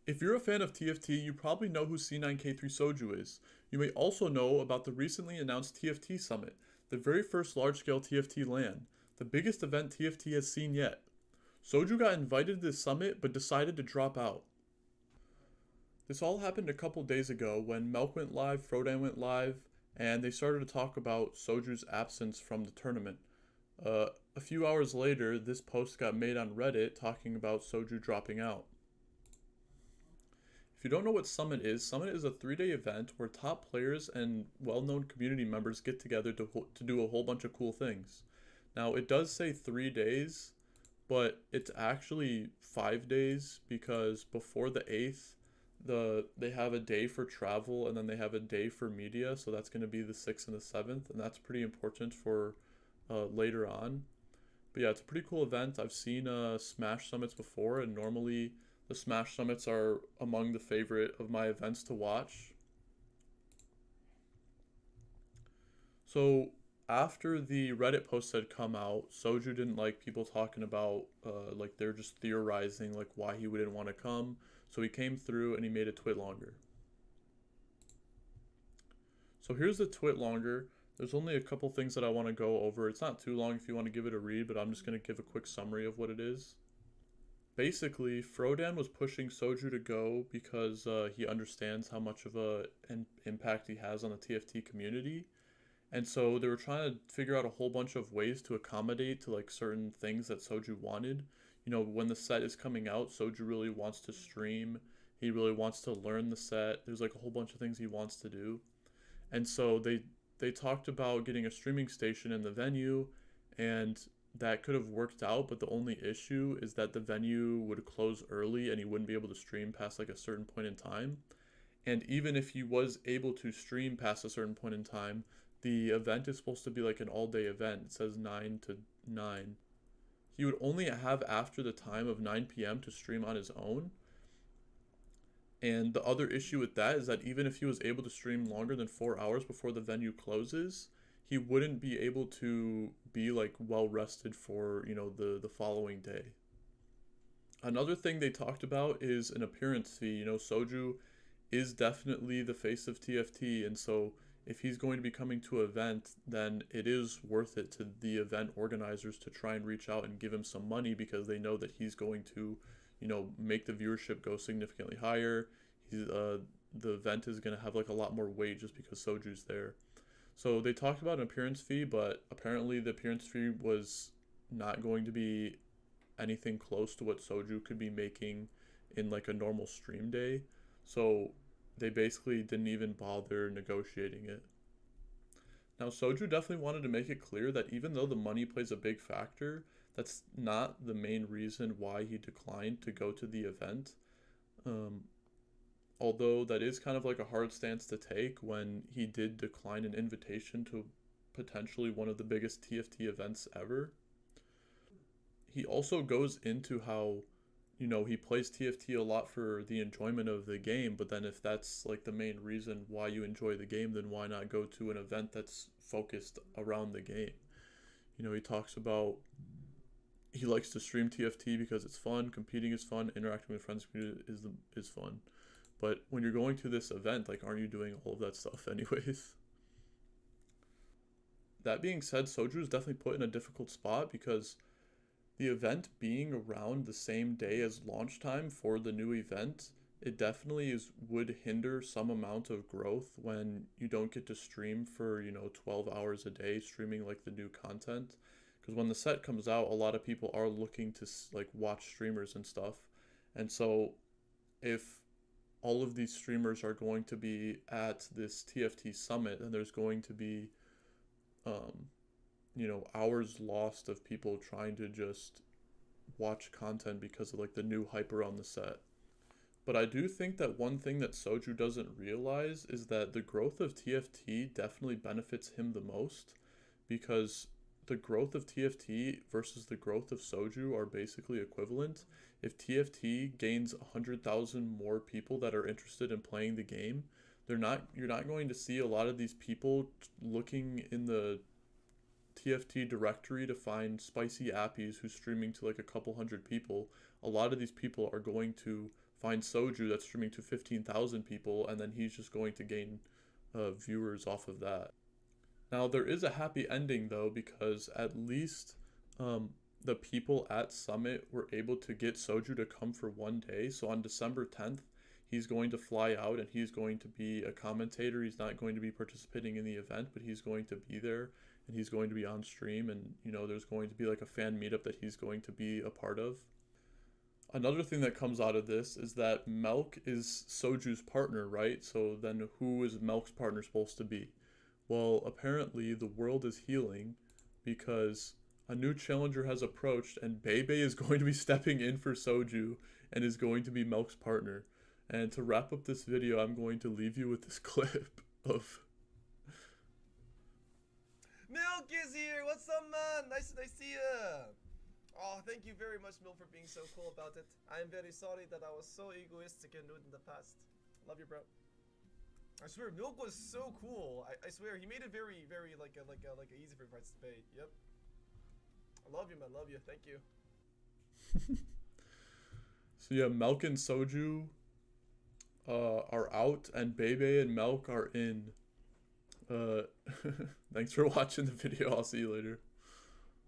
If you're a fan of TFT, you probably know who C9K3 Soju is. You may also know about the recently announced TFT Summit, the very first large-scale TFT LAN, the biggest event TFT has seen yet. Soju got invited to this summit but decided to drop out. This all happened a couple days ago when Melk went live, Frodan went live, and they started to talk about Soju's absence from the tournament. A few hours later, this post got made on Reddit talking about Soju dropping out. If you don't know what Summit is a 3-day event where top players and well-known community members get together to do a whole bunch of cool things. Now, it does say 3 days, but it's actually 5 days because before the 8th, they have a day for travel and then they have a day for media, so that's going to be the 6th and the 7th, and that's pretty important for later on. But yeah, it's a pretty cool event. I've seen Smash Summits before, and normally the Smash Summits are among the favorite of my events to watch. So after the Reddit post had come out, Soju didn't like people talking about like they're just theorizing like why he wouldn't want to come. So he came through and he made a twit longer. So here's the twit longer. There's only a couple things that I want to go over. It's not too long if you want to give it a read, but I'm just going to give a quick summary of what it is. Basically, Frodan was pushing Soju to go because he understands how much of an impact he has on the TFT community. And so they were trying to figure out a whole bunch of ways to accommodate to like certain things that Soju wanted. You know, when the set is coming out, Soju really wants to stream. He really wants to learn the set. There's like a whole bunch of things he wants to do. And so they talked about getting a streaming station in the venue, and that could have worked out, but the only issue is that the venue would close early and he wouldn't be able to stream past like a certain point in time. And even if he was able to stream past a certain point in time, the event is supposed to be like an all-day event. It says 9 to 9. He would only have after the time of 9 p.m. to stream on his own. And the other issue with that is that even if he was able to stream longer than 4 hours before the venue closes, he wouldn't be able to be like well rested for, the following day. Another thing they talked about is an appearance fee. Soju is definitely the face of TFT, and so if he's going to be coming to an event, then it is worth it to the event organizers to try and reach out and give him some money because they know that he's going to, make the viewership go significantly higher. The event is going to have like a lot more weight just because Soju's there. So they talked about an appearance fee, but apparently the appearance fee was not going to be anything close to what Soju could be making in like a normal stream day. So they basically didn't even bother negotiating it. Now, Soju definitely wanted to make it clear that even though the money plays a big factor, that's not the main reason why he declined to go to the event. Um, Although that is kind of like a hard stance to take when he did decline an invitation to potentially one of the biggest TFT events ever. He also goes into how, he plays TFT a lot for the enjoyment of the game, but then if that's like the main reason why you enjoy the game, then why not go to an event that's focused around the game? He talks about he likes to stream TFT because it's fun, competing is fun, interacting with friends is fun. But when you're going to this event, like, aren't you doing all of that stuff anyways? That being said, Soju is definitely put in a difficult spot because the event being around the same day as launch time for the new event, it definitely would hinder some amount of growth when you don't get to stream for, 12 hours a day streaming like the new content. Because when the set comes out, a lot of people are looking to like watch streamers and stuff. And so if all of these streamers are going to be at this TFT summit, and there's going to be, hours lost of people trying to just watch content because of like the new hype around the set. But I do think that one thing that Soju doesn't realize is that the growth of TFT definitely benefits him the most because the growth of TFT versus the growth of Soju are basically equivalent. If TFT gains 100,000 more people that are interested in playing the game, you're not going to see a lot of these people looking in the TFT directory to find spicy appies who's streaming to like a couple hundred people. A lot of these people are going to find Soju that's streaming to 15,000 people, and then he's just going to gain viewers off of that. Now, there is a happy ending though, because at least the people at Summit were able to get Soju to come for one day. So on December 10th, he's going to fly out and he's going to be a commentator. He's not going to be participating in the event, but he's going to be there and he's going to be on stream. And, you know, there's going to be like a fan meetup that he's going to be a part of. Another thing that comes out of this is that Melk is Soju's partner, right? So then who is Melk's partner supposed to be? Well, apparently the world is healing because a new challenger has approached and Bebe is going to be stepping in for Soju and is going to be Melk's partner. And to wrap up this video, I'm going to leave you with this clip of... Milk is here! What's up, man? Nice to see you! Oh, thank you very much, Milk, for being so cool about it. I am very sorry that I was so egoistic and rude in the past. Love you, bro. I swear, Milk was so cool. I swear, he made it very, very like easy for you to participate. Yep. I love you, man. Love you. Thank you. So yeah, Melk and Soju are out, and Bebe and Melk are in. Thanks for watching the video. I'll see you later.